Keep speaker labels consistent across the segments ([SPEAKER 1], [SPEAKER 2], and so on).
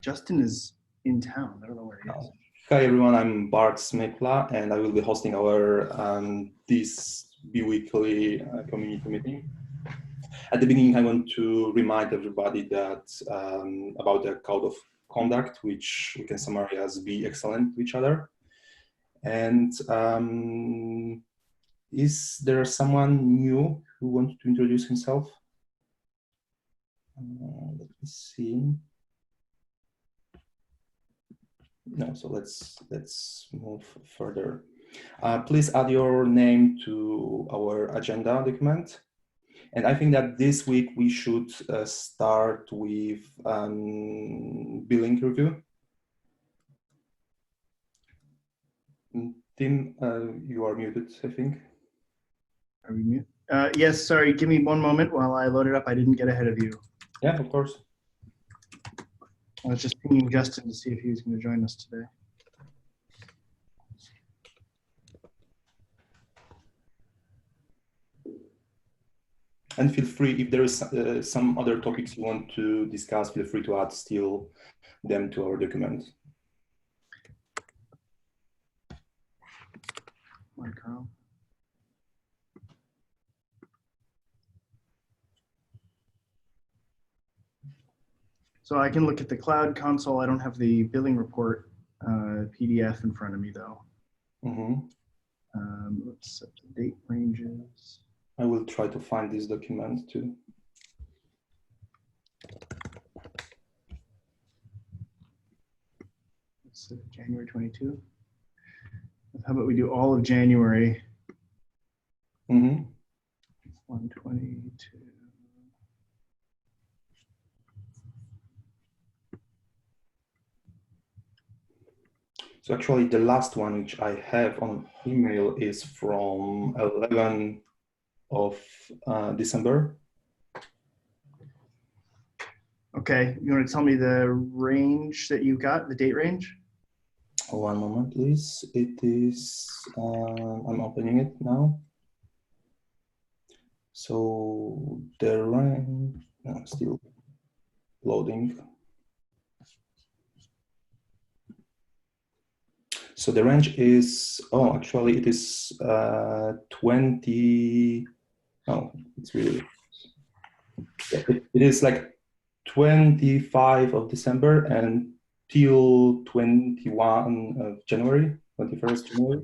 [SPEAKER 1] Justin is in town. I don't know where he is.
[SPEAKER 2] Hi everyone, I'm Bart Smekla, and I will be hosting our this bi-weekly community meeting. At the beginning, I want to remind everybody that about the code of conduct, which we can summarize as be excellent to each other. And is there someone new who wants to introduce himself? Let me see. No, so let's move further. Please add your name to our agenda document. And I think that this week we should start with billing review. Tim, you are muted, I think.
[SPEAKER 1] Are we mute? Yes, sorry, give me one moment while I load it up. I didn't get ahead of you.
[SPEAKER 2] Yeah, of course.
[SPEAKER 1] I was just pinging Justin to see if he was going to join us today.
[SPEAKER 2] And feel free, if there is some other topics you want to discuss, feel free to add still them to our document.
[SPEAKER 1] Hi, Carl. So I can look at the cloud console. I don't have the billing report PDF in front of me though.
[SPEAKER 2] Mm-hmm.
[SPEAKER 1] Let's set the date ranges.
[SPEAKER 2] I will try to find this document too.
[SPEAKER 1] Let's set January 22. How about we do all of January?
[SPEAKER 2] Mm-hmm.
[SPEAKER 1] 122.
[SPEAKER 2] So actually the last one which I have on email is from 11 of December.
[SPEAKER 1] Okay, you want to tell me the range that you got, the date range?
[SPEAKER 2] One moment, please. It is, I'm opening it now. So the range, still loading. So the range is, oh, actually it is 20, oh, it's really, it is like 25 of December and till 21 of January, 21st January.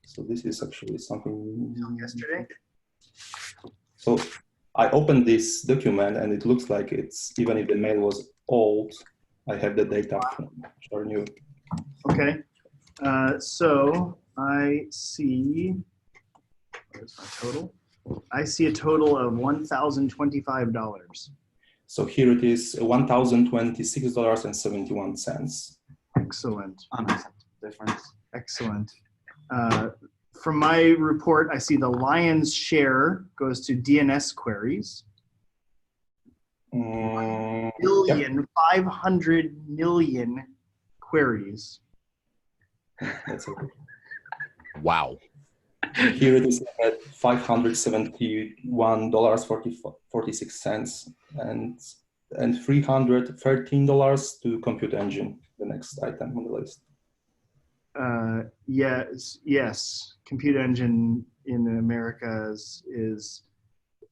[SPEAKER 2] So this is actually something.
[SPEAKER 1] Yesterday?
[SPEAKER 2] So I opened this document and it looks like it's, even if the mail was old, I have the data from new.
[SPEAKER 1] Okay. So I see, where's my total? I see a total of $1,025.
[SPEAKER 2] So here it is, $1,026.71.
[SPEAKER 1] Excellent.
[SPEAKER 3] Honest difference.
[SPEAKER 1] Excellent. From my report, I see the lion's share goes to DNS queries.
[SPEAKER 2] Yep.
[SPEAKER 1] 500 million queries.
[SPEAKER 2] That's it.
[SPEAKER 4] Wow.
[SPEAKER 2] Here it is at $571.46 and $313 to Compute Engine, the next item on the list.
[SPEAKER 1] Yes. Compute Engine in America is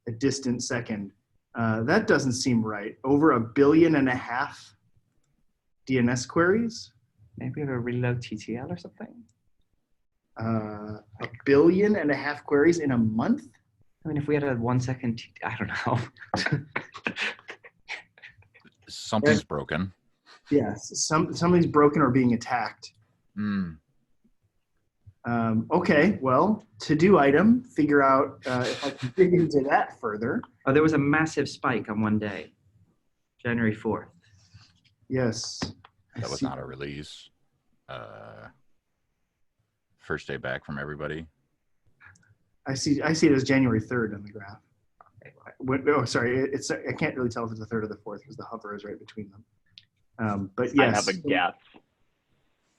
[SPEAKER 1] a distant second. That doesn't seem right. Over 1.5 billion DNS queries?
[SPEAKER 3] Maybe we have a really low TTL or something.
[SPEAKER 1] 1.5 billion queries in a month?
[SPEAKER 3] I mean, if we had a 1 second, I don't know.
[SPEAKER 4] Something's broken.
[SPEAKER 1] Yes, something's broken or being attacked. Okay, well, to-do item, figure out if I can dig into that further.
[SPEAKER 3] Oh, there was a massive spike on one day, January 4th.
[SPEAKER 1] Yes.
[SPEAKER 4] That was not a release. First day back from everybody.
[SPEAKER 1] I see it as January 3rd on the graph. Oh, sorry, I can't really tell if it's the 3rd or the 4th because the hover is right between them. But yes.
[SPEAKER 5] I have a guess.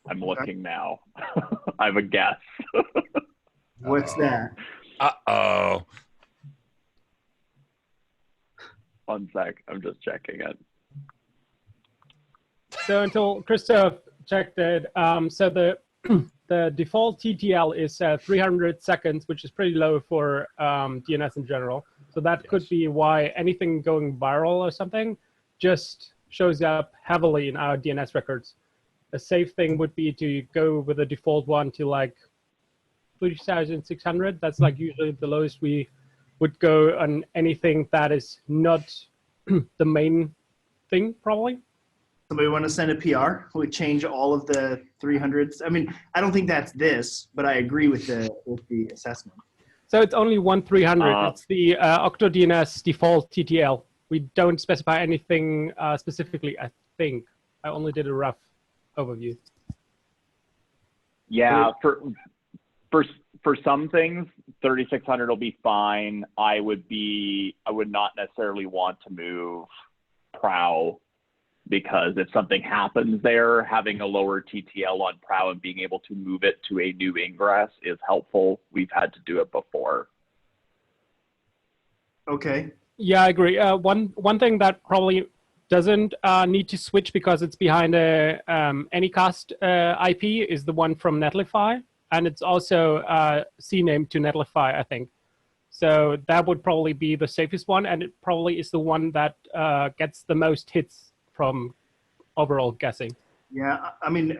[SPEAKER 5] I'm looking now. I have a guess.
[SPEAKER 1] What's that?
[SPEAKER 4] Uh-oh.
[SPEAKER 5] One sec, I'm just checking it.
[SPEAKER 6] So until Christoph checked it, so the default TTL is 300 seconds, which is pretty low for DNS in general. So that could be why anything going viral or something just shows up heavily in our DNS records. A safe thing would be to go with the default one to like 3,600. That's like usually the lowest we would go on anything that is not the main thing, probably.
[SPEAKER 1] Somebody want to send a PR? We change all of the 300s. I mean, I don't think that's this, but I agree with the assessment.
[SPEAKER 6] So it's only one 300. It's the OctoDNS default TTL. We don't specify anything specifically, I think. I only did a rough overview.
[SPEAKER 5] Yeah, for some things, 3,600 will be fine. I would not necessarily want to move Prow, because if something happens there, having a lower TTL on Prow and being able to move it to a new ingress is helpful. We've had to do it before.
[SPEAKER 1] Okay.
[SPEAKER 6] Yeah, I agree. One thing that probably doesn't need to switch because it's behind a Anycast IP is the one from Netlify, and it's also CNAME to Netlify, I think. So that would probably be the safest one, and it probably is the one that gets the most hits from overall guessing.
[SPEAKER 1] Yeah, I mean,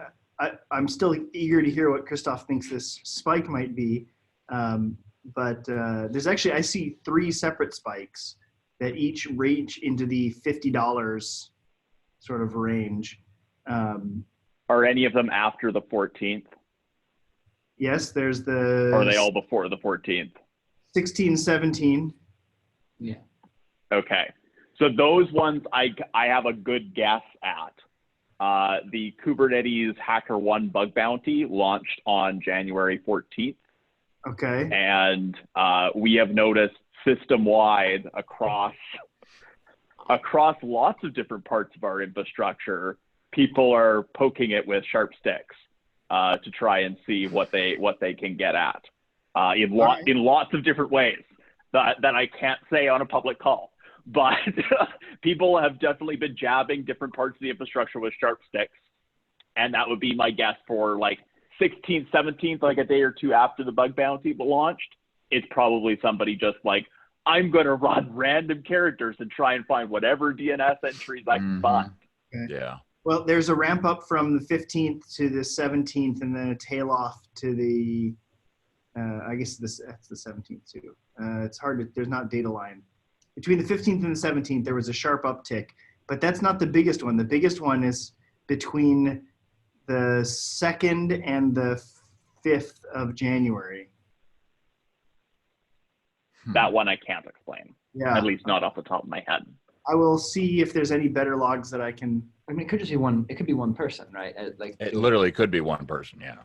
[SPEAKER 1] I'm still eager to hear what Christoph thinks this spike might be. But there's actually, I see 3 separate spikes that each range into the $50 sort of range.
[SPEAKER 5] Are any of them after the 14th?
[SPEAKER 1] Yes, there's the...
[SPEAKER 5] Or are they all before the 14th?
[SPEAKER 1] 16, 17.
[SPEAKER 3] Yeah.
[SPEAKER 5] Okay. So those ones I have a good guess at. The Kubernetes HackerOne bug bounty launched on January 14th.
[SPEAKER 1] Okay.
[SPEAKER 5] And we have noticed system-wide across lots of different parts of our infrastructure, people are poking it with sharp sticks to try and see what they can get at in lots of different ways that I can't say on a public call. But people have definitely been jabbing different parts of the infrastructure with sharp sticks. And that would be my guess for like 16th, 17th, like a day or two after the bug bounty launched. It's probably somebody just like, I'm going to run random characters and try and find whatever DNS entries I can find.
[SPEAKER 1] Okay.
[SPEAKER 4] Yeah.
[SPEAKER 1] Well, there's a ramp up from the 15th to the 17th, and then a tail off to the, I guess that's the 17th too. It's hard to, there's not data line. Between the 15th and the 17th, there was a sharp uptick, but that's not the biggest one. The biggest one is between the 2nd and the 5th of January.
[SPEAKER 5] That one I can't explain.
[SPEAKER 1] Yeah.
[SPEAKER 5] At least not off the top of my head.
[SPEAKER 1] I will see if there's any better logs that I can.
[SPEAKER 3] I mean, it could just be one. It could be one person, right? Like
[SPEAKER 4] It literally could be one person, yeah.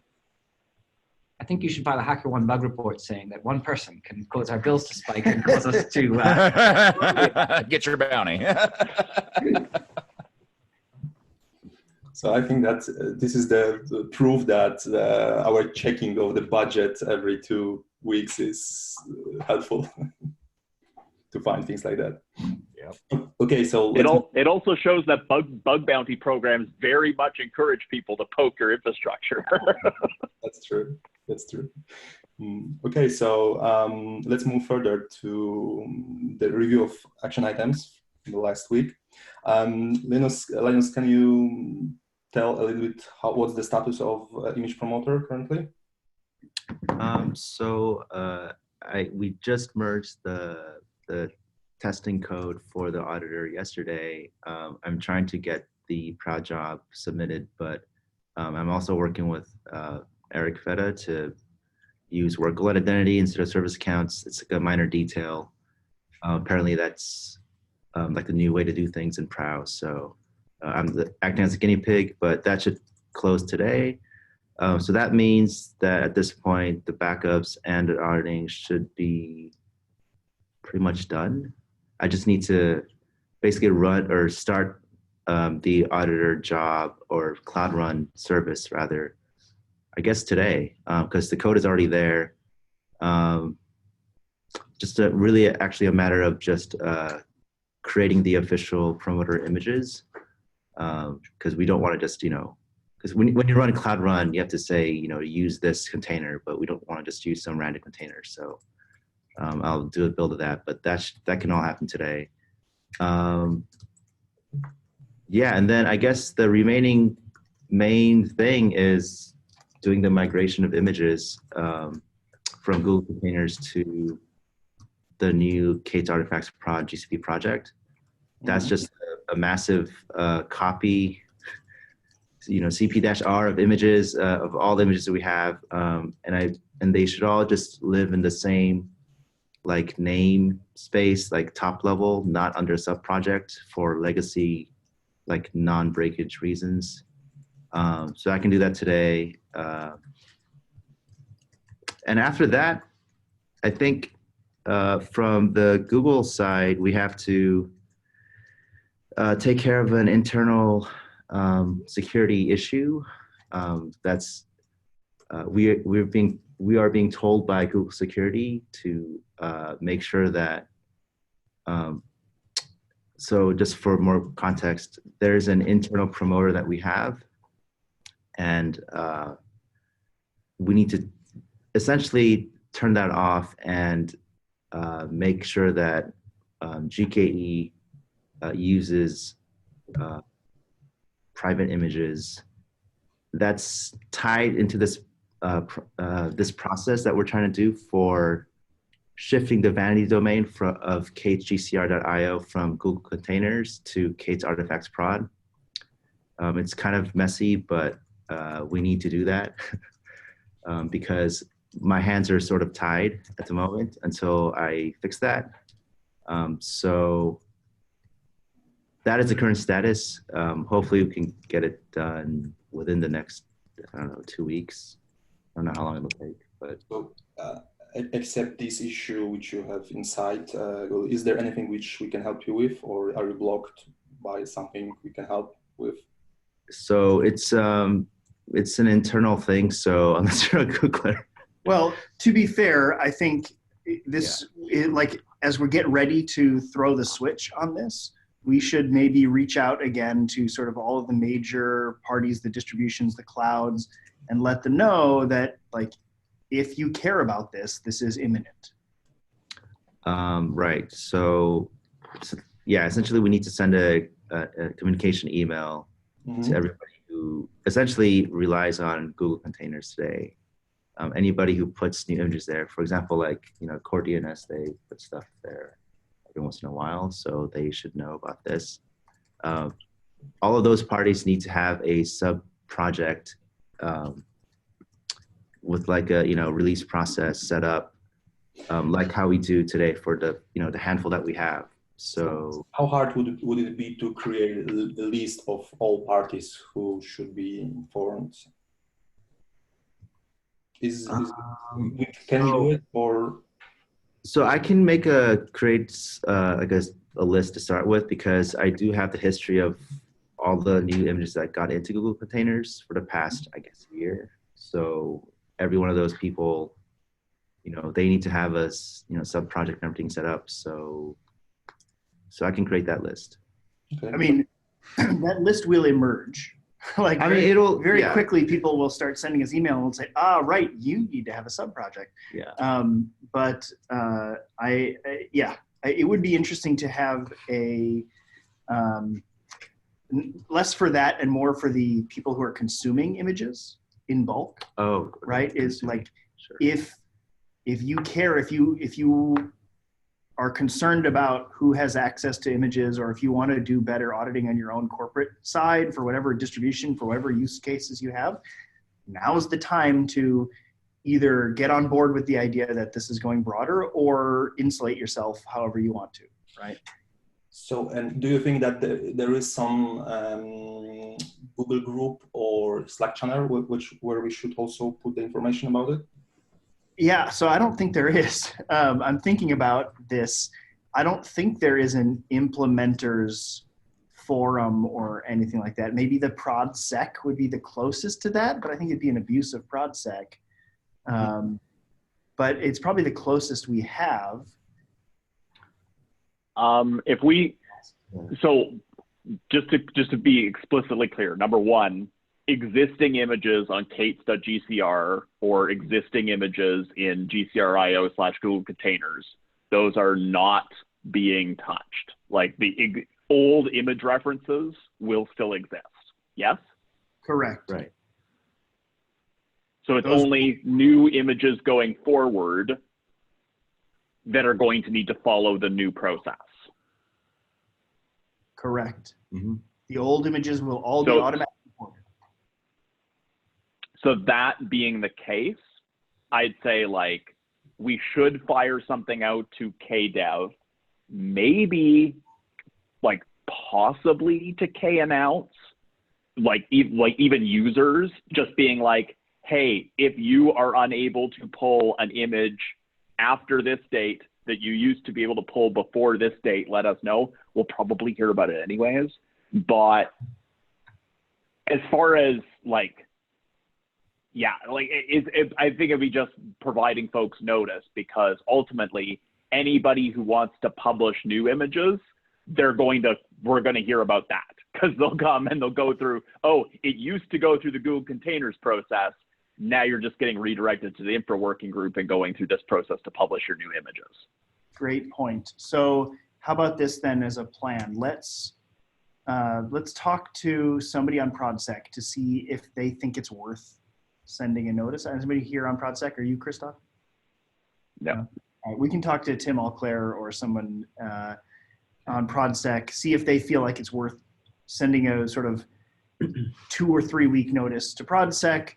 [SPEAKER 3] I think you should file a HackerOne bug report saying that one person can cause our bills to spike and cause us to
[SPEAKER 4] Get your bounty.
[SPEAKER 2] So I think that this is the proof that our checking of the budget every 2 weeks is helpful to find things like that.
[SPEAKER 4] Yep.
[SPEAKER 2] Okay, so
[SPEAKER 5] it also shows that bug bounty programs very much encourage people to poke your infrastructure.
[SPEAKER 2] That's true. That's true. Okay, so let's move further to the review of action items from the last week. Linus, can you tell a little bit what's the status of image promoter currently?
[SPEAKER 7] We just merged the testing code for the auditor yesterday. I'm trying to get the proud job submitted, but I'm also working with Eric Feta to use workload identity instead of service accounts. It's like a minor detail. Apparently that's like the new way to do things in Prow. So I'm acting as a guinea pig, but that should close today. So that means that at this point, the backups and the auditing should be pretty much done. I just need to basically run or start the auditor job or Cloud Run service rather, I guess today, because the code is already there. Just really actually a matter of just creating the official promoter images. because we don't want to just, because when you run Cloud Run, you have to say, use this container, but we don't want to just use some random container. So I'll do a build of that, but that can all happen today. Yeah, and then I guess the remaining main thing is doing the migration of images from Google Containers to the new K8s Artifacts Prod GCP project. That's just a massive copy, CP-R of images of all the images that we have, and they should all just live in the same like name space, like top level, not under sub project for legacy, like non-breakage reasons. So I can do that today, and after that, I think from the Google side, we have to take care of an internal security issue. That's we are being told by Google Security to make sure that. So just for more context, there's an internal promoter that we have, and we need to essentially turn that off and make sure that GKE uses private images. That's tied into this this process that we're trying to do for shifting the vanity domain of k8sgcr.io from Google Containers to K8s Artifacts Prod. It's kind of messy, but we need to do that because my hands are sort of tied at the moment until I fix that. So that is the current status. Hopefully we can get it done within the next, 2 weeks. I don't know how long it'll take, but.
[SPEAKER 2] So, except this issue which you have inside, is there anything which we can help you with, or are you blocked by something we can help with?
[SPEAKER 7] So it's an internal thing. So unless you're a Googler.
[SPEAKER 1] Well, to be fair, I think this, as we get ready to throw the switch on this, we should maybe reach out again to sort of all of the major parties, the distributions, the clouds, and let them know that, if you care about this, this is imminent.
[SPEAKER 7] Right. So yeah, essentially we need to send a communication email to everybody who essentially relies on Google Containers today. Anybody who puts new images there, for example, Core DNS, they put stuff there every once in a while, so they should know about this. All of those parties need to have a sub project with a release process set up, like how we do today for the the handful that we have. So
[SPEAKER 2] how hard would it be to create a list of all parties who should be informed? Can we do it, or?
[SPEAKER 7] So I can create a list to start with, because I do have the history of all the new images that got into Google Containers for the past, I guess, year. So every one of those people, they need to have a sub project and everything set up. So I can create that list.
[SPEAKER 2] Okay.
[SPEAKER 1] I mean, that list will emerge.
[SPEAKER 7] It'll
[SPEAKER 1] very quickly. People will start sending us email and will say, right, you need to have a sub project.
[SPEAKER 7] Yeah.
[SPEAKER 1] It would be interesting to have a less for that and more for the people who are consuming images in bulk.
[SPEAKER 7] Oh,
[SPEAKER 1] right. Is
[SPEAKER 7] sure.
[SPEAKER 1] if you care, if you are concerned about who has access to images, or if you want to do better auditing on your own corporate side for whatever distribution, for whatever use cases you have, now is the time to either get on board with the idea that this is going broader, or insulate yourself however you want to, right?
[SPEAKER 2] So, and do you think that there is some Google group or Slack channel where we should also put the information about it?
[SPEAKER 1] Yeah, so I don't think there is. I'm thinking about this. I don't think there is an implementers forum or anything like that. Maybe the ProdSec would be the closest to that, but I think it'd be an abuse of ProdSec. But it's probably the closest we have.
[SPEAKER 5] just to be explicitly clear, number one, existing images on K8s.gcr or existing images in gcr.io/Google containers, those are not being touched. Like the old image references will still exist. Yes?
[SPEAKER 1] Correct.
[SPEAKER 7] Right.
[SPEAKER 5] So it's
[SPEAKER 1] Those-
[SPEAKER 5] only new images going forward that are going to need to follow the new process.
[SPEAKER 1] Correct.
[SPEAKER 7] Mm-hmm.
[SPEAKER 1] The old images will all be
[SPEAKER 5] So-
[SPEAKER 1] automatically imported.
[SPEAKER 5] So that being the case, I'd say like we should fire something out to KDev, maybe like possibly to KAnnounce, like even users just being like, hey, if you are unable to pull an image after this date that you used to be able to pull before this date, let us know. We'll probably hear about it anyways. But as far as like, yeah, like I think it'd be just providing folks notice, because ultimately anybody who wants to publish new images, we're going to hear about that, because they'll come and they'll go through, oh, it used to go through the Google containers process. Now you're just getting redirected to the infra working group and going through this process to publish your new images.
[SPEAKER 1] Great point. So how about this then as a plan? Let's talk to somebody on ProdSec to see if they think it's worth sending a notice. Anybody here on ProdSec? Are you, Christoph?
[SPEAKER 5] No.
[SPEAKER 1] We can talk to Tim Allclair or someone on ProdSec, see if they feel like it's worth sending a sort of 2 or 3 week notice to ProdSec.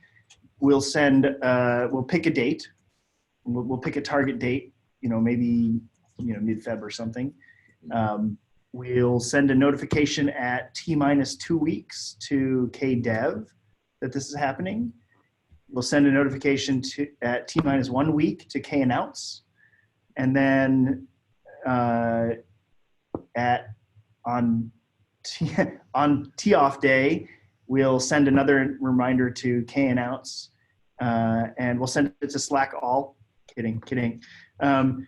[SPEAKER 1] We'll pick a date. We'll pick a target date, maybe, mid-Feb or something. We'll send a notification at T-2 weeks to KDev that this is happening. We'll send a notification at T-1 week to KAnnounce. And then on T-off day, we'll send another reminder to KAnnounce, and we'll send it to Slack all. Kidding. And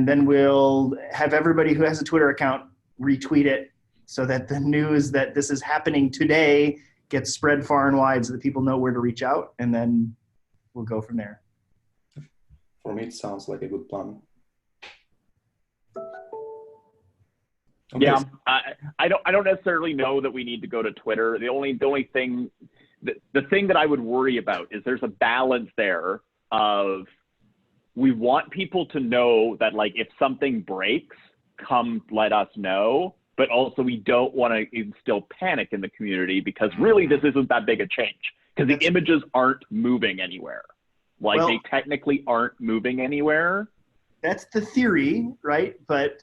[SPEAKER 1] then we'll have everybody who has a Twitter account retweet it, so that the news that this is happening today gets spread far and wide, so that people know where to reach out, and then we'll go from there.
[SPEAKER 2] For me, it sounds like a good plan. Okay.
[SPEAKER 5] Yeah, I don't necessarily know that we need to go to Twitter. The only thing, the thing that I would worry about is there's a balance there of, we want people to know that, like, if something breaks, come let us know. But also we don't want to instill panic in the community, because really this isn't that big a change, because the images aren't moving anywhere. Like,
[SPEAKER 1] well,
[SPEAKER 5] they technically aren't moving anywhere.
[SPEAKER 1] That's the theory, right? But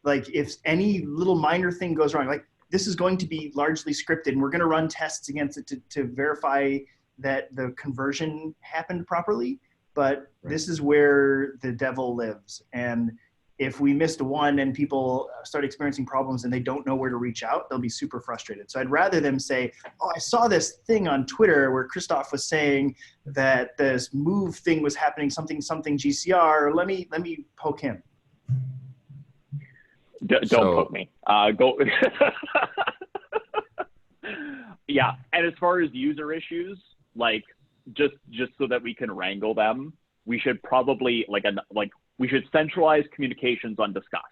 [SPEAKER 1] like, if any little minor thing goes wrong, like, this is going to be largely scripted, and we're going to run tests against it to verify that the conversion happened properly. But this is where the devil lives. And if we missed one and people start experiencing problems and they don't know where to reach out, they'll be super frustrated. So I'd rather them say, oh, I saw this thing on Twitter where Christoph was saying that this move thing was happening, something GCR. Let me poke him.
[SPEAKER 5] Don't poke me. Go. Yeah, and as far as user issues, like, just so that we can wrangle them, we should probably we should centralize communications on Discuss.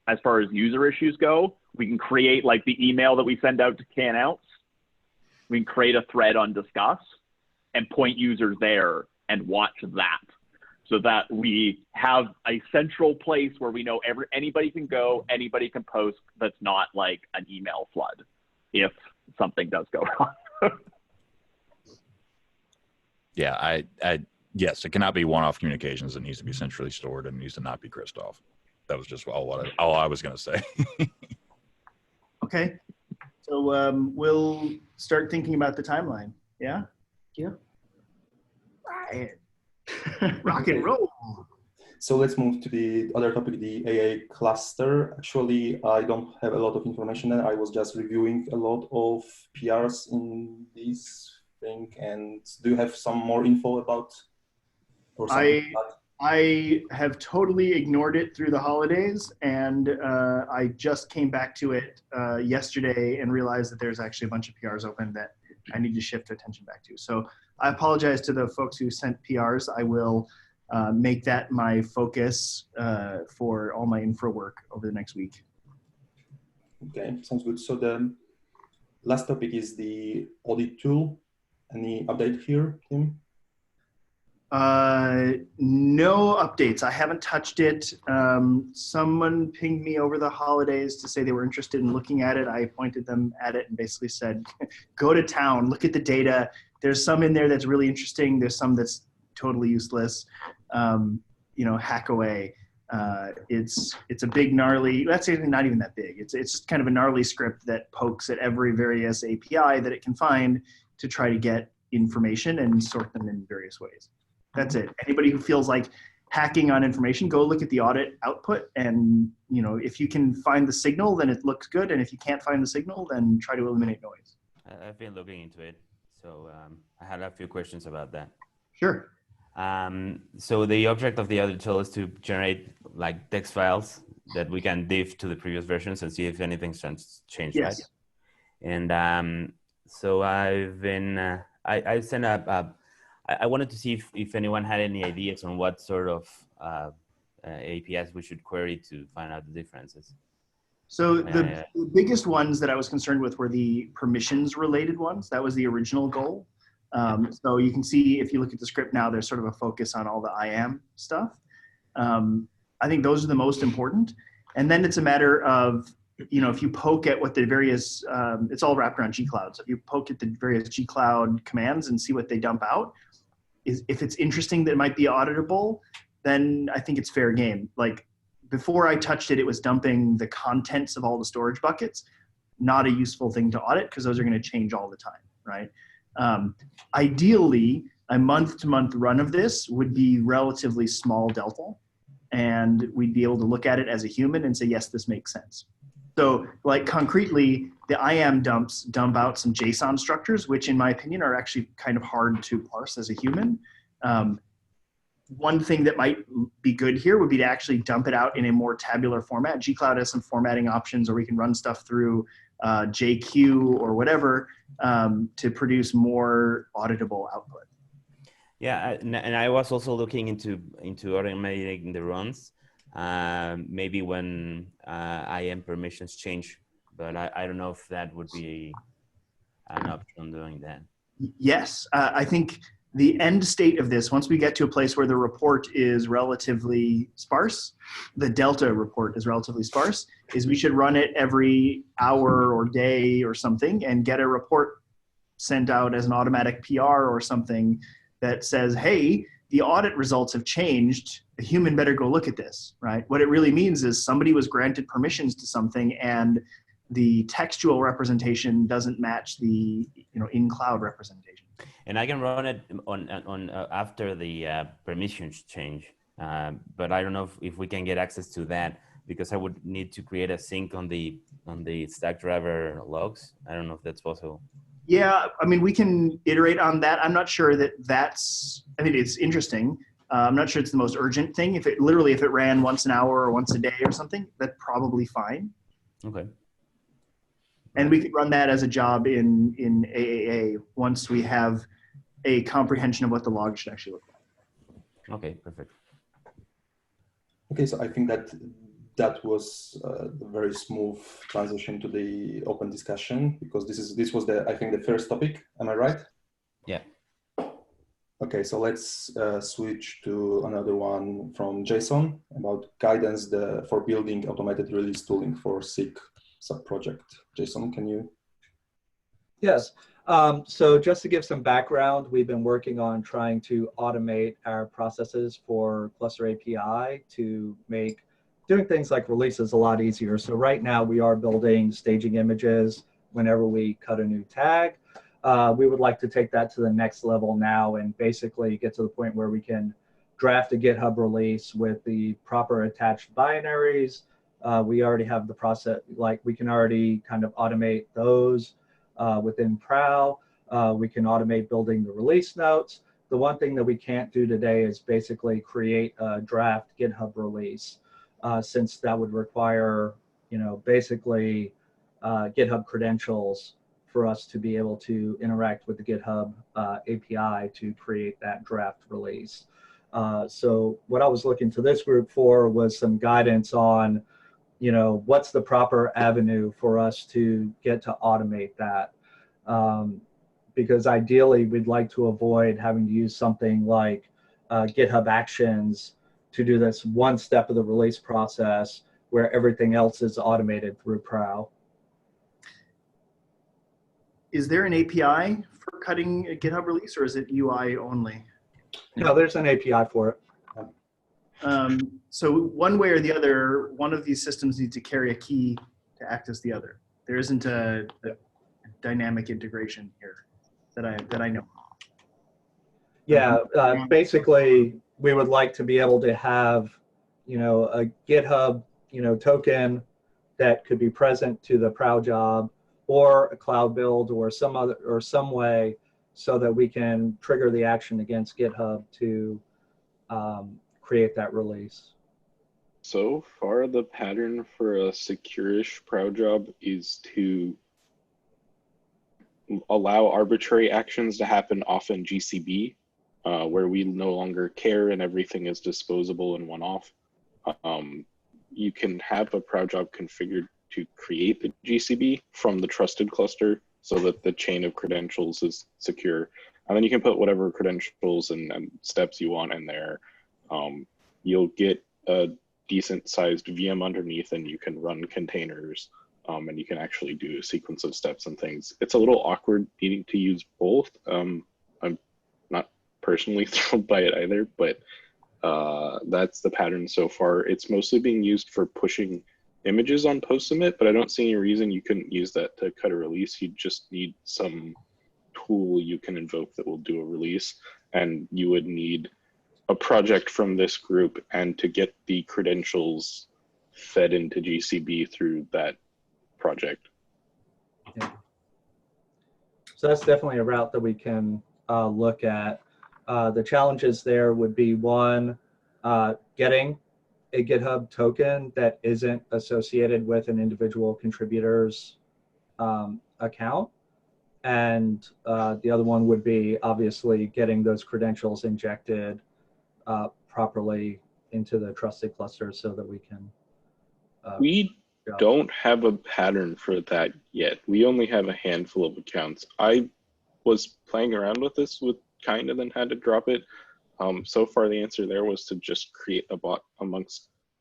[SPEAKER 5] As far as user issues go, we can create, like, the email that we send out to KAnnounce. We can create a thread on Discuss and point users there and watch that, so that we have a central place where we know anybody can go, anybody can post. That's not like an email flood if something does go wrong.
[SPEAKER 4] Yeah, yes, it cannot be one-off communications. It needs to be centrally stored, and it needs to not be Christoph. That was just all I was going to say.
[SPEAKER 1] Okay. So we'll start thinking about the timeline. Yeah?
[SPEAKER 7] Yeah.
[SPEAKER 1] Right. Rock and roll.
[SPEAKER 2] So let's move to the other topic, the AA cluster. Actually, I don't have a lot of information there. I was just reviewing a lot of PRs in this thing. And do you have some more info about? Or something like that?
[SPEAKER 1] I have totally ignored it through the holidays, and I just came back to it yesterday and realized that there's actually a bunch of PRs open that I need to shift attention back to. So I apologize to the folks who sent PRs. I will make that my focus for all my infra work over the next week.
[SPEAKER 2] Okay, sounds good. So the last topic is the audit tool. Any update here, Tim?
[SPEAKER 1] No updates. I haven't touched it. Someone pinged me over the holidays to say they were interested in looking at it. I pointed them at it and basically said, go to town, look at the data. There's some in there that's really interesting. There's some that's totally useless. You know, hack away. It's a big gnarly, that's actually not even that big. It's kind of a gnarly script that pokes at every various API that it can find to try to get information and sort them in various ways. That's it. Anybody who feels like hacking on information, go look at the audit output, and you know, if you can find the signal, then it looks good, and if you can't find the signal, then try to eliminate noise.
[SPEAKER 8] I've been looking into it, so I had a few questions about that.
[SPEAKER 1] Sure.
[SPEAKER 8] So the object of the audit tool is to generate like text files that we can diff to the previous versions and see if anything's changed,
[SPEAKER 1] Yes.
[SPEAKER 8] right? And so I've been, I sent I wanted to see if anyone had any ideas on what sort of APIs we should query to find out the differences.
[SPEAKER 1] So the biggest ones that I was concerned with were the permissions related ones. That was the original goal. So you can see if you look at the script now, there's sort of a focus on all the IAM stuff. I think those are the most important. And then it's a matter of, you know, if you poke at what the various, it's all wrapped around G-Cloud. So if you poke at the various G-Cloud commands and see what they dump out, if it's interesting that it might be auditable, then I think it's fair game. Like before I touched it, it was dumping the contents of all the storage buckets. Not a useful thing to audit because those are going to change all the time, right? Ideally, a month-to-month run of this would be relatively small delta, and we'd be able to look at it as a human and say, yes, this makes sense. So like concretely, the IAM dumps dump out some JSON structures, which in my opinion are actually kind of hard to parse as a human. One thing that might be good here would be to actually dump it out in a more tabular format. G-Cloud has some formatting options, or we can run stuff through JQ or whatever to produce more auditable output.
[SPEAKER 8] Yeah, and I was also looking into automating the runs. Maybe when IAM permissions change, but I don't know if that would be an option doing that.
[SPEAKER 1] Yes, I think the end state of this, once we get to a place where the report is relatively sparse, the Delta report is relatively sparse, is we should run it every hour or day or something and get a report sent out as an automatic PR or something that says, hey, the audit results have changed. A human better go look at this, right? What it really means is somebody was granted permissions to something and the textual representation doesn't match the in-cloud representation.
[SPEAKER 8] And I can run it on after the permissions change, but I don't know if we can get access to that because I would need to create a sync on the Stackdriver logs. I don't know if that's possible.
[SPEAKER 1] Yeah, I mean, we can iterate on that. I'm not sure that that's, I mean, it's interesting. I'm not sure it's the most urgent thing. If it ran once an hour or once a day or something, that's probably fine. Okay. And we could run that as a job in AAA once we have a comprehension of what the log should actually look like.
[SPEAKER 8] Okay, perfect.
[SPEAKER 2] Okay, so I think that was a very smooth transition to the open discussion because this was I think the first topic. Am I right?
[SPEAKER 8] Yeah.
[SPEAKER 2] Okay, so let's switch to another one from Jason about guidance for building automated release tooling for SIG subproject. Jason, can you?
[SPEAKER 9] Yes. So just to give some background, we've been working on trying to automate our processes for Cluster API to make doing things like releases a lot easier. So right now we are building staging images whenever we cut a new tag. We would like to take that to the next level now and basically get to the point where we can draft a GitHub release with the proper attached binaries. We already have the process, like we can already kind of automate those within Prow. We can automate building the release notes. the one thing that we can't do today is basically create a draft GitHub release, since that would require, basically GitHub credentials for us to be able to interact with the GitHub API to create that draft release. So what I was looking to this group for was some guidance on, what's the proper avenue for us to get to automate that. Because ideally we'd like to avoid having to use something like GitHub Actions to do this one step of the release process where everything else is automated through Prow.
[SPEAKER 1] Is there an API for cutting a GitHub release, or is it UI only?
[SPEAKER 9] No, there's an API for it.
[SPEAKER 1] So one way or the other, one of these systems needs to carry a key to access the other. There isn't a dynamic integration here that I know.
[SPEAKER 9] Yeah, basically we would like to be able to have, a GitHub, token that could be present to the Prow job, or a cloud build, or some way so that we can trigger the action against GitHub to create that release.
[SPEAKER 10] So far, the pattern for a secure-ish Prow job is to allow arbitrary actions to happen off in GCB, where we no longer care and everything is disposable and one-off. You can have a Prow job configured to create the GCB from the trusted cluster so that the chain of credentials is secure. And then you can put whatever credentials and steps you want in there. You'll get a decent sized VM underneath, and you can run containers, and you can actually do a sequence of steps and things. It's a little awkward needing to use both. I'm not personally thrilled by it either, but that's the pattern so far. It's mostly being used for pushing images on post submit, but I don't see any reason you couldn't use that to cut a release. You just need some tool you can invoke that will do a release, and you would need a project from this group and to get the credentials fed into GCB through that project.
[SPEAKER 9] Yeah. So that's definitely a route that we can look at. The challenges there would be, one, getting a GitHub token that isn't associated with an individual contributor's account. And the other one would be obviously getting those credentials injected properly into the trusted cluster so that we can.
[SPEAKER 10] We don't have a pattern for that yet. We only have a handful of accounts. I was playing around with this with kind of then had to drop it. So far the answer there was to just create a bot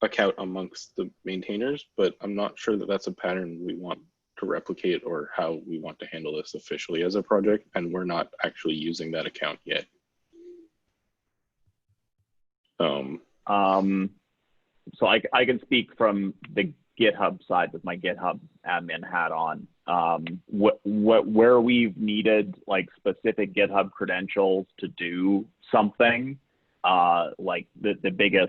[SPEAKER 10] account amongst the maintainers, but I'm not sure that that's a pattern we want to replicate or how we want to handle this officially as a project, and we're not actually using that account yet.
[SPEAKER 5] So I can speak from the GitHub side with my GitHub admin hat on. Where we've needed like specific GitHub credentials to do something, like the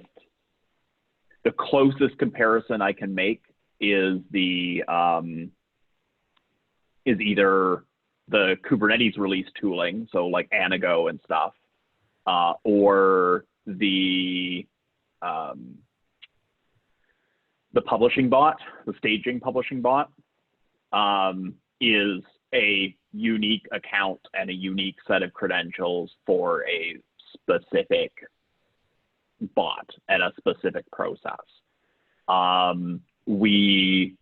[SPEAKER 5] closest comparison I can make is is either the Kubernetes release tooling, so like Anago and stuff, or the publishing bot, the staging publishing bot, is a unique account and a unique set of credentials for a specific bot and a specific process. We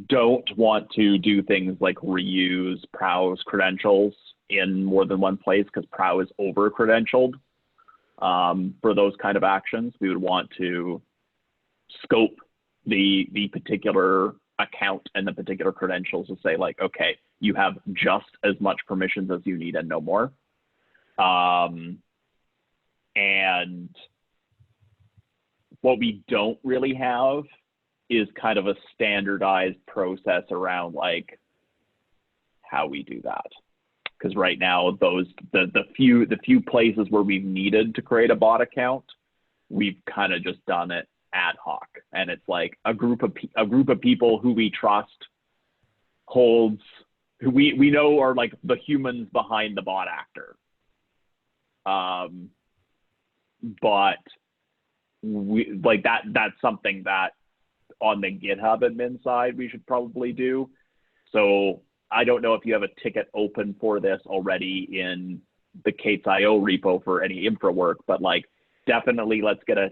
[SPEAKER 5] don't want to do things like reuse Prow's credentials in more than one place because Prow is over-credentialed for those kind of actions. We would want to scope the particular account and the particular credentials to say like, okay, you have just as much permissions as you need and no more. And what we don't really have is kind of a standardized process around like how we do that. Because right now, the few places where we've needed to create a bot account, we've kind of just done it ad hoc, and it's like a group of people who we trust holds, who we know are like the humans behind the bot actor. But we like that's something that on the GitHub admin side we should probably do. So I don't know if you have a ticket open for this already in the K8s.io repo for any infra work, but like definitely let's get an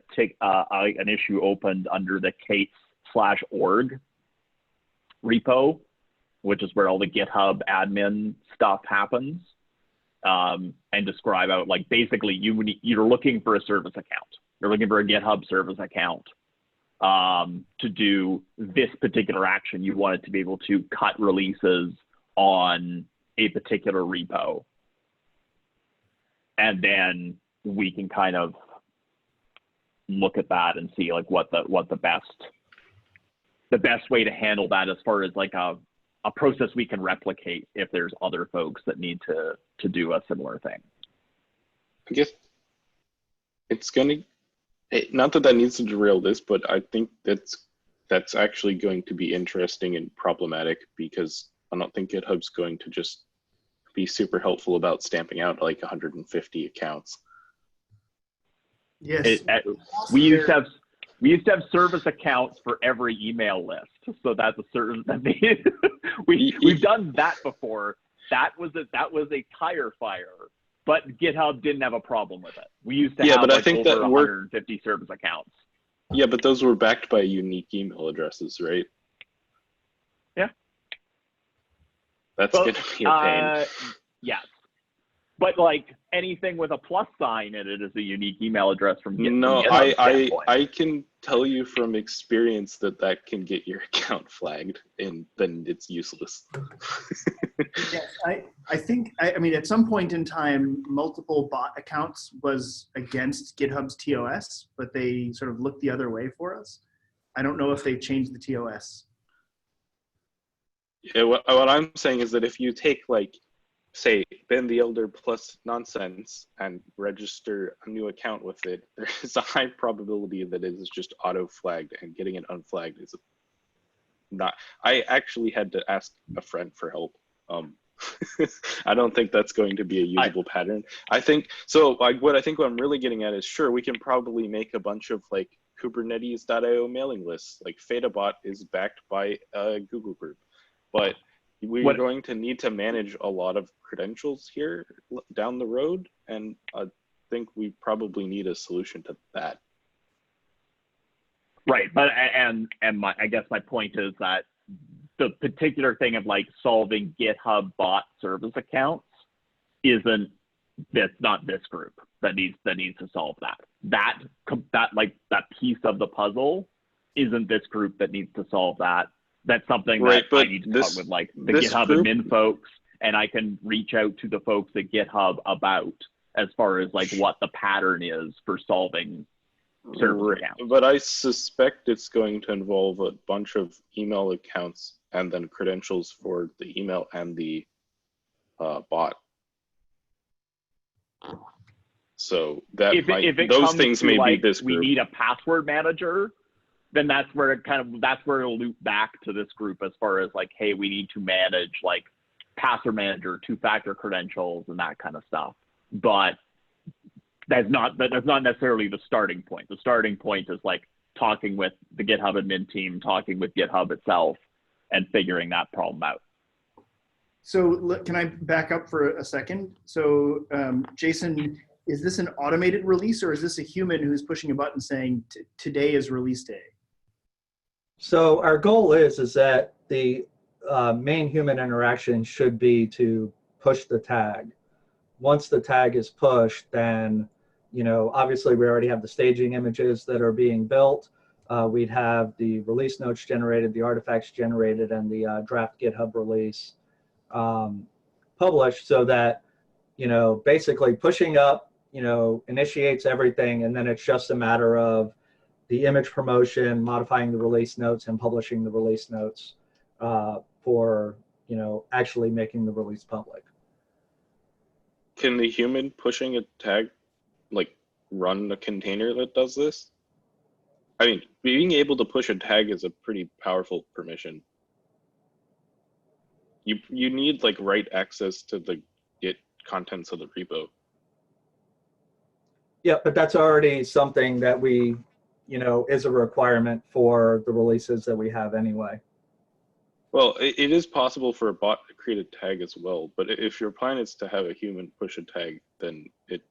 [SPEAKER 5] issue opened under the K8s/org repo, which is where all the GitHub admin stuff happens, and describe out like basically you're looking for a service account. You're looking for a GitHub service account to do this particular action. You want it to be able to cut releases on a particular repo. And then we can kind of look at that and see like what the best way to handle that as far as like a process we can replicate if there's other folks that need to do a similar thing.
[SPEAKER 10] I guess it's gonna, not that needs to derail this, but I think that's actually going to be interesting and problematic, because I don't think GitHub's going to just be super helpful about stamping out like 150 accounts.
[SPEAKER 1] Yes.
[SPEAKER 5] We used to have service accounts for every email list, so that's a certain. We've done that before. That was a tire fire, but GitHub didn't have a problem with it. We used to have
[SPEAKER 10] but I
[SPEAKER 5] like
[SPEAKER 10] think
[SPEAKER 5] over
[SPEAKER 10] that
[SPEAKER 5] 150 service accounts.
[SPEAKER 10] Yeah, but those were backed by unique email addresses, right?
[SPEAKER 5] Yeah.
[SPEAKER 10] That's gonna be a pain.
[SPEAKER 5] Yes. But like anything with a plus sign in it is a unique email address from GitHub.
[SPEAKER 10] No, I can tell you from experience that can get your account flagged, and then it's useless.
[SPEAKER 1] Yes, I think, I mean, at some point in time, multiple bot accounts was against GitHub's TOS, but they sort of looked the other way for us. I don't know if they changed the TOS.
[SPEAKER 10] Yeah, what I'm saying is that if you take like, say, Ben the Elder plus nonsense and register a new account with it, there's a high probability that it is just auto flagged, and getting it unflagged is not. I actually had to ask a friend for help. I don't think that's going to be a usable pattern. I think so. Like what I'm really getting at is, sure, we can probably make a bunch of like Kubernetes.io mailing lists. Like FetaBot is backed by a Google group, but we're going to need to manage a lot of credentials here down the road, and I think we probably need a solution to that.
[SPEAKER 5] Right, but I guess my point is that the particular thing of like solving GitHub bot service accounts that's not this group that needs to solve that. That piece of the puzzle isn't this group that needs to solve that. That's something that I need to talk with like the GitHub admin folks, and I can reach out to the folks at GitHub about as far as like what the pattern is for solving service accounts.
[SPEAKER 10] But I suspect it's going to involve a bunch of email accounts and then credentials for the email and the bot. So that those things may be this group.
[SPEAKER 5] We need a password manager, then that's where it'll loop back to this group as far as like, hey, we need to manage like password manager, two-factor credentials, and that kind of stuff. But that's not necessarily the starting point. The starting point is like talking with the GitHub admin team, talking with GitHub itself, and figuring that problem out.
[SPEAKER 1] So can I back up for a second? So Jason, is this an automated release, or is this a human who's pushing a button saying today is release day?
[SPEAKER 9] So our goal is that the main human interaction should be to push the tag. Once the tag is pushed, then, you know, obviously we already have the staging images that are being built. We'd have the release notes generated, the artifacts generated, and the draft GitHub release published, so that, you know, basically pushing up, you know, initiates everything, and then it's just a matter of the image promotion, modifying the release notes, and publishing the release notes for, you know, actually making the release public.
[SPEAKER 10] Can the human pushing a tag like run a container that does this? I mean, being able to push a tag is a pretty powerful permission. You need like write access to the Git contents of the repo.
[SPEAKER 9] Yeah, but that's already something that we, is a requirement for the releases that we have anyway.
[SPEAKER 10] Well, it is possible for a bot to create a tag as well, but if your plan is to have a human push a tag, then it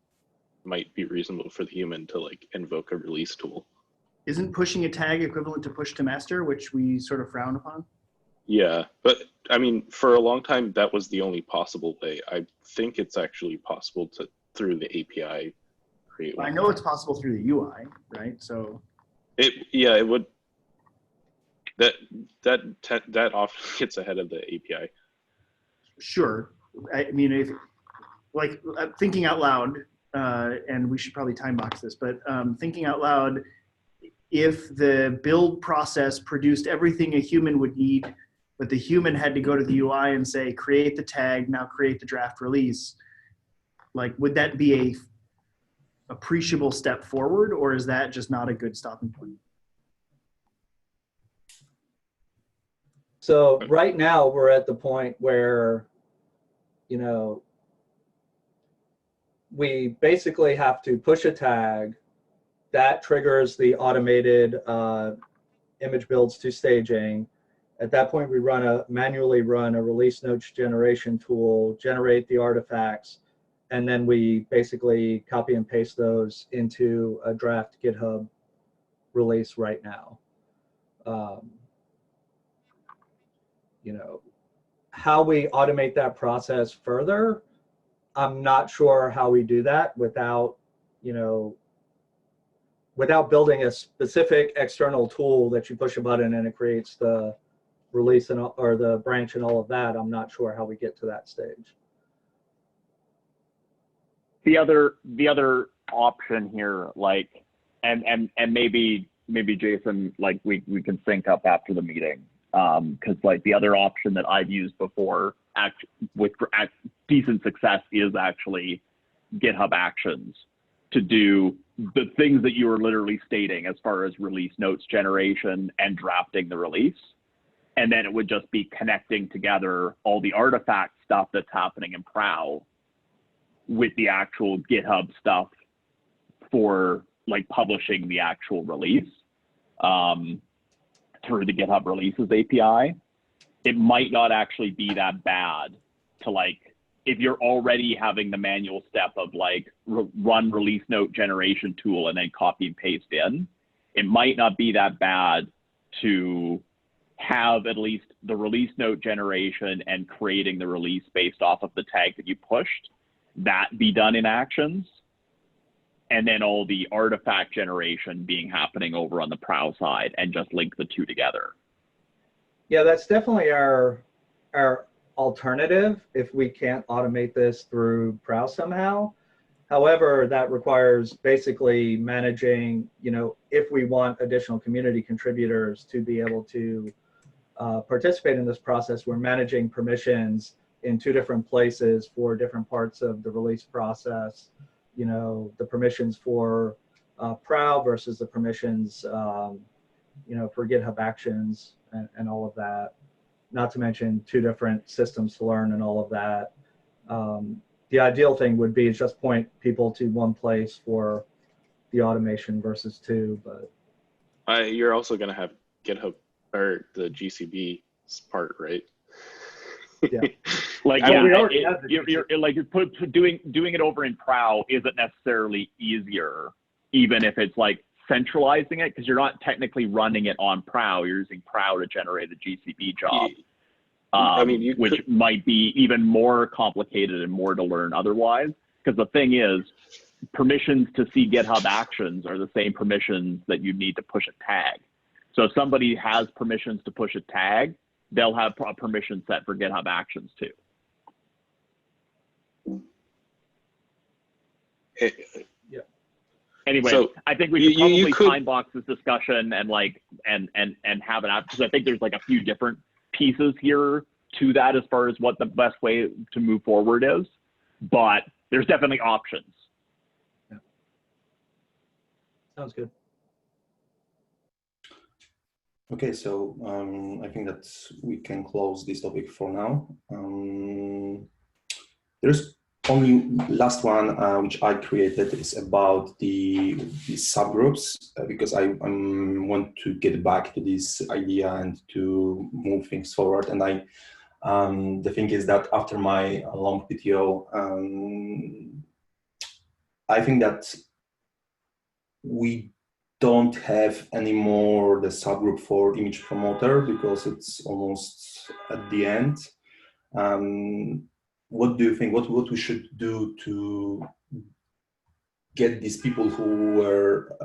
[SPEAKER 10] might be reasonable for the human to like invoke a release tool.
[SPEAKER 1] Isn't pushing a tag equivalent to push to master, which we sort of frown upon?
[SPEAKER 10] Yeah, but I mean, for a long time, that was the only possible way. I think it's actually possible to, through the API, create one.
[SPEAKER 1] I know it's possible through the UI, right? So
[SPEAKER 10] it would. That often gets ahead of the API.
[SPEAKER 1] sure. I mean, if like thinking out loud, and we should probably time box this, but thinking out loud, if the build process produced everything a human would need, but the human had to go to the UI and say, create the tag, now create the draft release, like, would that be a appreciable step forward, or is that just not a good stopping point?
[SPEAKER 9] So right now we're at the point where, we basically have to push a tag that triggers the automated image builds to staging. At that point, we manually run a release notes generation tool, generate the artifacts, and then we basically copy and paste those into a draft GitHub release right now. How we automate that process further, I'm not sure how we do that without building a specific external tool that you push a button and it creates the release or the branch and all of that. I'm not sure how we get to that stage.
[SPEAKER 5] The other option here, like, and maybe Jason, like we can sync up after the meeting, because like the other option that I've used before with decent success is actually GitHub Actions to do the things that you were literally stating as far as release notes generation and drafting the release. And then it would just be connecting together all the artifact stuff that's happening in Prow with the actual GitHub stuff for like publishing the actual release through the GitHub Releases API. It might not actually be that bad to, like, if you're already having the manual step of like run release note generation tool and then copy and paste in, it might not be that bad to have at least the release note generation and creating the release based off of the tag that you pushed, that be done in Actions, and then all the artifact generation being happening over on the Prow side, and just link the two together.
[SPEAKER 9] Yeah, that's definitely our alternative if we can't automate this through Prow somehow. However, that requires basically managing, if we want additional community contributors to be able to participate in this process, we're managing permissions in two different places for different parts of the release process. The permissions for Prow versus the permissions, for GitHub Actions and all of that. Not to mention two different systems to learn and all of that. The ideal thing would be just point people to one place for the automation versus two, but
[SPEAKER 10] you're also going to have GitHub or the GCB part, right?
[SPEAKER 9] Yeah.
[SPEAKER 5] Like,
[SPEAKER 9] I mean,
[SPEAKER 5] you're doing it over in Prow isn't necessarily easier, even if it's like centralizing it, because you're not technically running it on Prow. You're using Prow to generate a GCB job. Which might be even more complicated and more to learn otherwise. Because the thing is, permissions to see GitHub Actions are the same permissions that you need to push a tag. So if somebody has permissions to push a tag, they'll have a permission set for GitHub Actions too.
[SPEAKER 10] Yeah.
[SPEAKER 5] Anyway,
[SPEAKER 10] so
[SPEAKER 5] I think we should probably time box this discussion and have it out, because I think there's like a few different pieces here to that as far as what the best way to move forward is, but there's definitely options.
[SPEAKER 9] Yeah. Sounds good.
[SPEAKER 2] Okay, so I think that we can close this topic for now. There's only last one, which I created, is about the subgroups, because I want to get back to this idea and to move things forward. And the thing is that after my long PTO, I think that we don't have anymore the subgroup for image promoter because it's almost at the end. What do you think? What we should do to get these people who were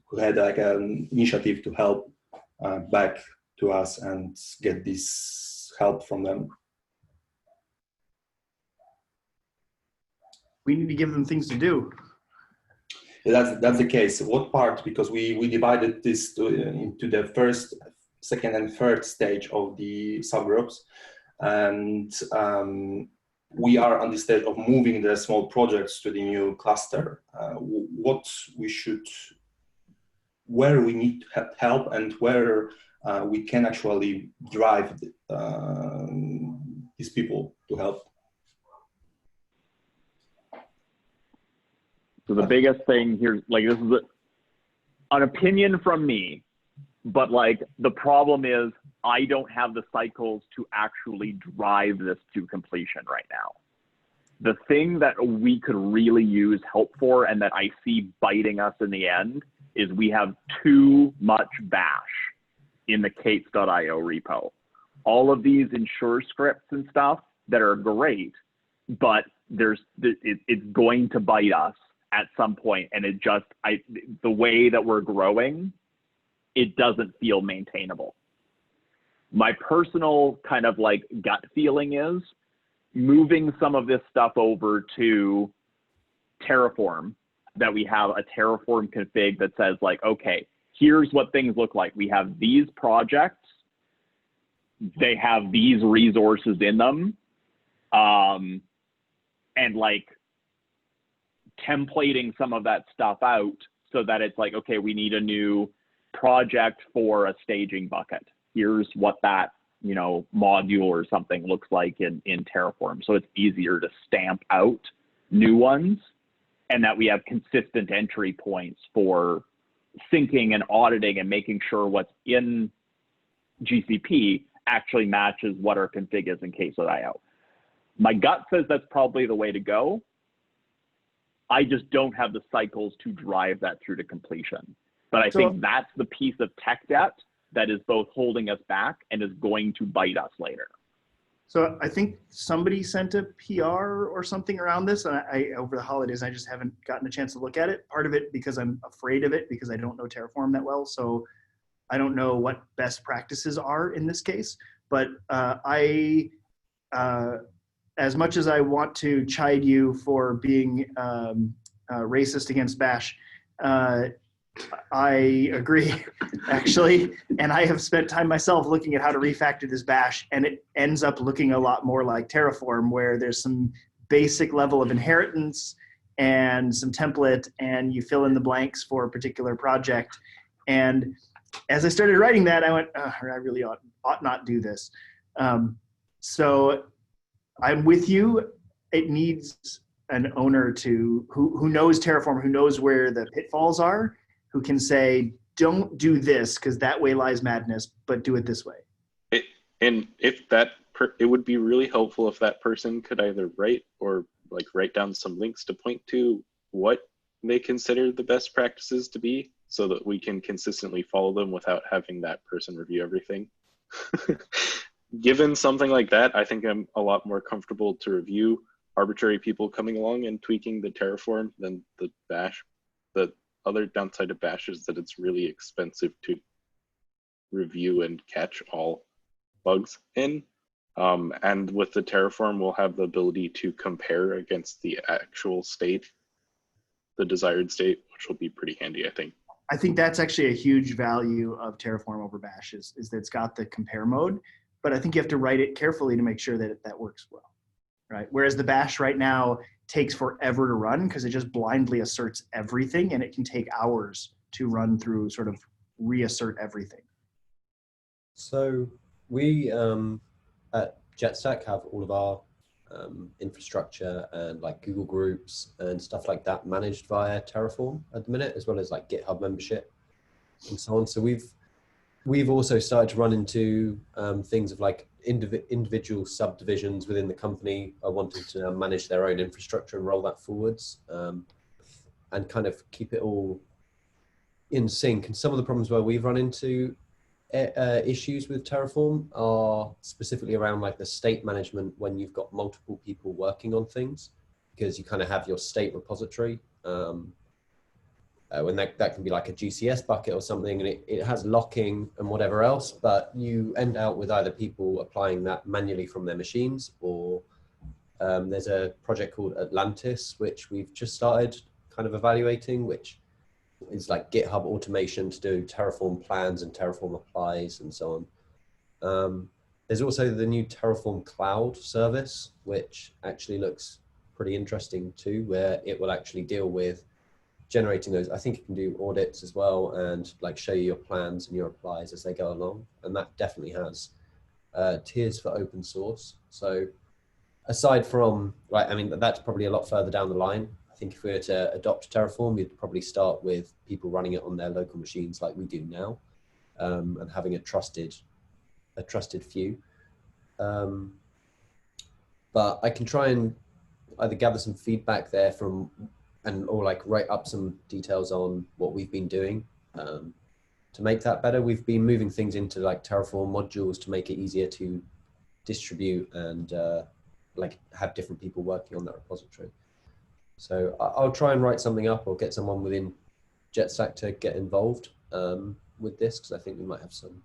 [SPEAKER 2] who had like an initiative to help back to us and get this help from them?
[SPEAKER 1] We need to give them things to do.
[SPEAKER 2] That's the case. What part? Because we divided this into the first, second, and third stage of the subgroups, and we are on the stage of moving the small projects to the new cluster. What we should, where we need help, and where we can actually drive these people to help.
[SPEAKER 5] So the biggest thing here, like this is an opinion from me, but like the problem is I don't have the cycles to actually drive this to completion right now. The thing that we could really use help for and that I see biting us in the end is we have too much bash in the K8s.io repo. All of these ensure scripts and stuff that are great, but it's going to bite us at some point, and it just, the way that we're growing, it doesn't feel maintainable. My personal kind of like gut feeling is moving some of this stuff over to Terraform, that we have a Terraform config that says like, okay, here's what things look like. We have these projects, they have these resources in them, and like, templating some of that stuff out so that it's like, okay, we need a new project for a staging bucket. Here's what that, you know, module or something looks like in Terraform. So it's easier to stamp out new ones, and that we have consistent entry points for syncing and auditing and making sure what's in GCP actually matches what our config is in K8s.io. My gut says that's probably the way to go. I just don't have the cycles to drive that through to completion. But I think that's the piece of tech debt that is both holding us back and is going to bite us later.
[SPEAKER 1] So I think somebody sent a PR or something around this, and over the holidays, I just haven't gotten a chance to look at it. Part of it because I'm afraid of it because I don't know Terraform that well. So I don't know what best practices are in this case. But as much as I want to chide you for being racist against Bash, I agree, actually. And I have spent time myself looking at how to refactor this Bash, and it ends up looking a lot more like Terraform, where there's some basic level of inheritance and some template, and you fill in the blanks for a particular project. And as I started writing that, I went, oh, I really ought not do this. So I'm with you. It needs an owner who knows Terraform, who knows where the pitfalls are, who can say, don't do this because that way lies madness, but do it this way.
[SPEAKER 10] And if it would be really helpful if that person could either write or like write down some links to point to what they consider the best practices to be, so that we can consistently follow them without having that person review everything. Given something like that, I think I'm a lot more comfortable to review arbitrary people coming along and tweaking the Terraform than the Bash. The other downside of Bash is that it's really expensive to review and catch all bugs in. And with the Terraform, we'll have the ability to compare against the actual state, the desired state, which will be pretty handy, I think.
[SPEAKER 1] I think that's actually a huge value of Terraform over Bash is that it's got the compare mode, but I think you have to write it carefully to make sure that that works well, right? Whereas the Bash right now takes forever to run because it just blindly asserts everything, and it can take hours to run through sort of reassert everything.
[SPEAKER 11] So we at JetStack have all of our infrastructure and like Google Groups and stuff like that managed via Terraform at the minute, as well as like GitHub membership and so on. So we've also started to run into things of like individual subdivisions within the company are wanting to manage their own infrastructure and roll that forwards, and kind of keep it all in sync. And some of the problems where we've run into issues with Terraform are specifically around like the state management when you've got multiple people working on things, because you kind of have your state repository. When that can be like a GCS bucket or something, and it has locking and whatever else, but you end out with either people applying that manually from their machines, or there's a project called Atlantis, which we've just started kind of evaluating, which is like GitHub automation to do Terraform plans and Terraform applies and so on. There's also the new Terraform Cloud service, which actually looks pretty interesting too, where it will actually deal with generating those. I think it can do audits as well and like show you your plans and your applies as they go along. And that definitely has tiers for open source. So aside from, right, I mean, that's probably a lot further down the line. I think if we were to adopt Terraform, we'd probably start with people running it on their local machines like we do now, and having a trusted few. But I can try and either gather some feedback there from, or like write up some details on what we've been doing to make that better. We've been moving things into like Terraform modules to make it easier to distribute and like have different people working on that repository. So I'll try and write something up or get someone within JetStack to get involved with this, because I think we might have some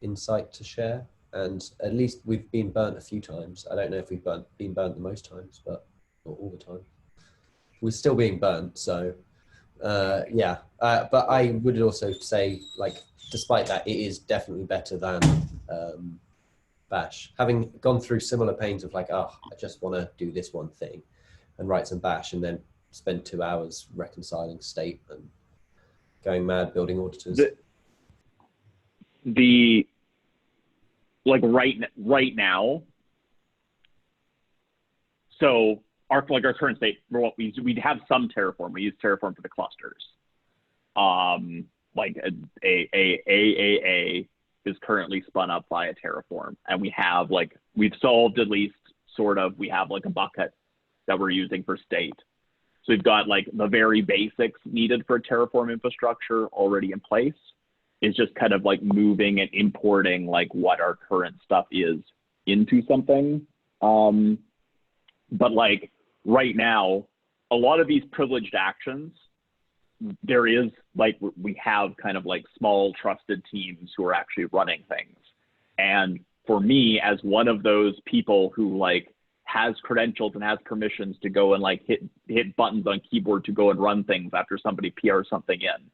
[SPEAKER 11] insight to share. And at least we've been burnt a few times. I don't know if we've been burnt the most times, but not all the time. We're still being burnt, so yeah. But I would also say, like, despite that, it is definitely better than Bash. Having gone through similar pains of like, oh, I just want to do this one thing and write some Bash and then spend 2 hours reconciling state and going mad building auditors.
[SPEAKER 5] The like right now, so our current state, we'd have some Terraform. We use Terraform for the clusters. Like AAA is currently spun up via Terraform, and we've solved at least sort of, we have like a bucket that we're using for state. So we've got like the very basics needed for Terraform infrastructure already in place. It's just kind of like moving and importing like what our current stuff is into something. But like right now, a lot of these privileged actions, there is like, we have kind of like small trusted teams who are actually running things. And for me, as one of those people who like has credentials and has permissions to go and like hit buttons on keyboard to go and run things after somebody PRs something in,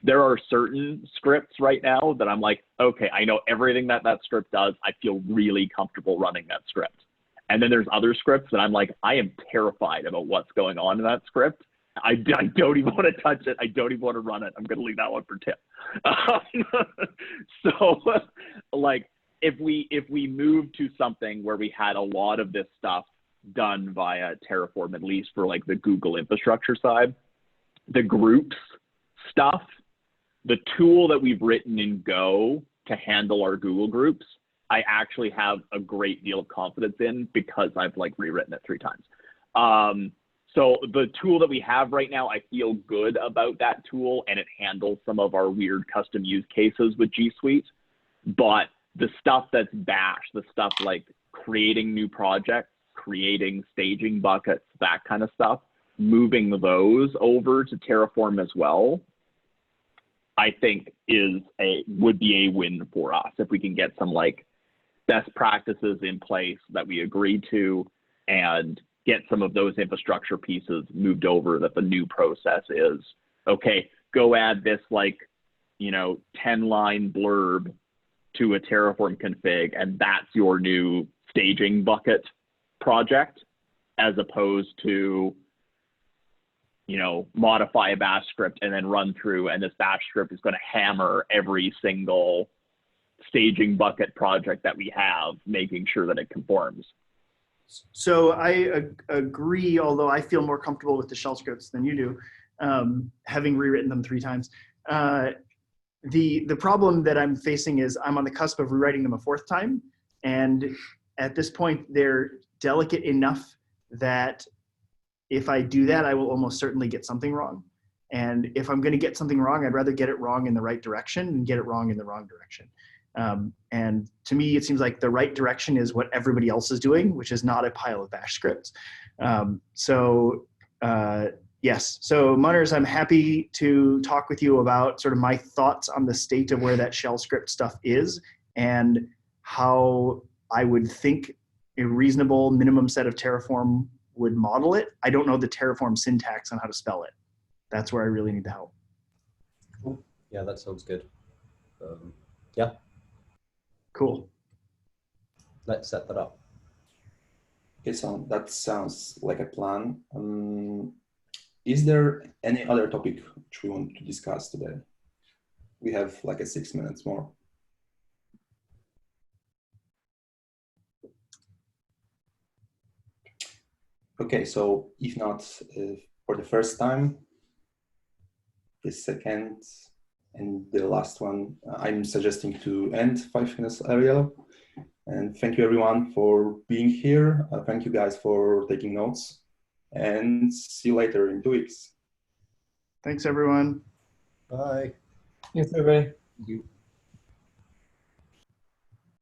[SPEAKER 5] there are certain scripts right now that I'm like, okay, I know everything that script does. I feel really comfortable running that script. And then there's other scripts that I'm like, I am terrified about what's going on in that script. I don't even want to touch it. I don't even want to run it. I'm going to leave that one for Tim. So like, if we move to something where we had a lot of this stuff done via Terraform, at least for like the Google infrastructure side, the groups stuff, the tool that we've written in Go to handle our Google groups, I actually have a great deal of confidence in, because I've like rewritten it 3 times. So the tool that we have right now, I feel good about that tool, and it handles some of our weird custom use cases with G Suite. But the stuff that's Bash, the stuff like creating new projects, creating staging buckets, that kind of stuff, moving those over to Terraform as well, I think would be a win for us if we can get some like best practices in place that we agree to and get some of those infrastructure pieces moved over. That the new process is, okay, go add this like, 10-line blurb to a Terraform config, and that's your new staging bucket project, as opposed to, modify a Bash script and then run through, and this Bash script is going to hammer every single staging bucket project that we have, making sure that it conforms.
[SPEAKER 1] So I agree, although I feel more comfortable with the shell scripts than you do, having rewritten them 3 times. The problem that I'm facing is I'm on the cusp of rewriting them a 4th time. And at this point, they're delicate enough that if I do that, I will almost certainly get something wrong. And if I'm going to get something wrong, I'd rather get it wrong in the right direction than get it wrong in the wrong direction. And to me, it seems like the right direction is what everybody else is doing, which is not a pile of bash scripts. Yes, so Munners, I'm happy to talk with you about sort of my thoughts on the state of where that shell script stuff is and how I would think a reasonable minimum set of Terraform would model it. I don't know the Terraform syntax on how to spell it. That's where I really need the help.
[SPEAKER 11] Cool. Yeah, that sounds good. Yeah.
[SPEAKER 1] Cool.
[SPEAKER 11] Let's set that up.
[SPEAKER 2] Okay, so that sounds like a plan. Is there any other topic which we want to discuss today? We have like 6 minutes more. Okay, so if not for the first time, the second and the last one, I'm suggesting to end 5 minutes earlier. And thank you everyone for being here. Thank you guys for taking notes. And see you later in 2 weeks.
[SPEAKER 1] Thanks, everyone.
[SPEAKER 11] Bye.
[SPEAKER 9] Thanks, everybody.
[SPEAKER 3] Thank you.